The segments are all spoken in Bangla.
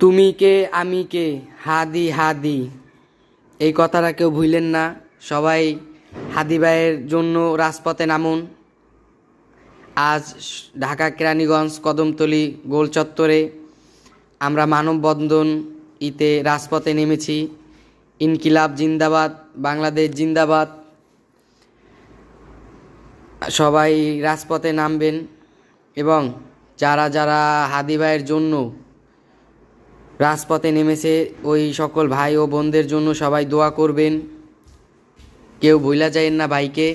তুমি কে আমি কে হাদি হাদি, এই কথাটা কেউ ভুললেন না। সবাই হাদি ভাইয়ের জন্য রাজপথে নামুন। আজ ঢাকা কেরানীগঞ্জ কদমতলী গোল চত্বরে আমরা মানববন্ধন ইতে রাজপথে নেমেছি। ইনকিলাব জিন্দাবাদ, বাংলাদেশ জিন্দাবাদ। সবাই রাজপথে নামবেন এবং যারা যারা হাদি ভাইয়ের জন্য রাজপথে নেমেছে ওই সকল ভাই ও বোনদের জন্য সবাই দোয়া করবেন। কেউ ভুলা যায়েন না ভাইকে।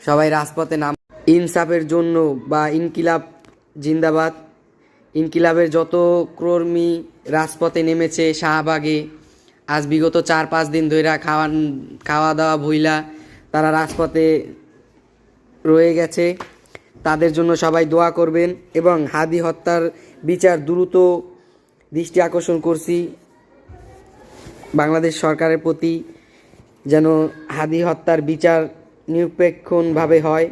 সবাই রাজপথে নাম ইনসাফের জন্য বা ইনকিলাব জিন্দাবাদ। ইনকিলাবের যত কর্মী রাজপথে নেমেছে শাহবাগে, আজ বিগত 4-5 দিন ধরে খাওয়া দাওয়া ভুইলা তারা রাজপথে রয়ে গেছে, তাদের জন্য সবাই দোয়া করবেন। এবং হাদি হত্যার বিচার দ্রুত দৃষ্টি আকর্ষণ করছি বাংলাদেশ সরকারের প্রতি, যেন হাদি হত্যার বিচার নিরপেক্ষভাবে হয়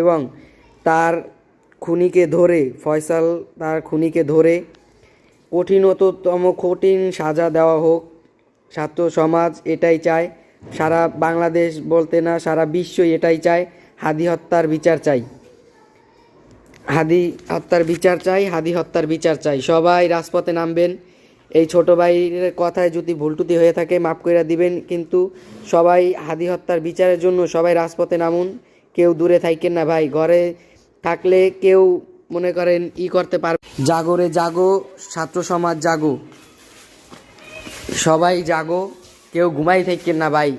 এবং তার খুনিকে ধরে তার খুনিকে ধরে কঠিনতম কঠিন সাজা দেওয়া হোক। ছাত্র সমাজ এটাই চায়, সারা বাংলাদেশ বলতে না সারা বিশ্বই এটাই চায়। হাদি হত্যার বিচার চাই, হাদি হত্যার বিচার চাই, হাদি হত্যার বিচার চাই। সবাই রাজপথে নামবেন। এই ছোট ভাইয়ের কথায় যদি ভুলটুতি হয়ে থাকে মাফ করে দিবেন, কিন্তু সবাই হাদি হত্যার বিচারের জন্য সবাই রাজপথে নামুন। কেউ দূরে থাকেন না ভাই, ঘরে থাকলে কেউ মনে করেন করতে পারবে। জাগরে জাগো, ছাত্র সমাজ জাগো, সবাই জাগো, কেউ ঘুমাই থাকেন না ভাই।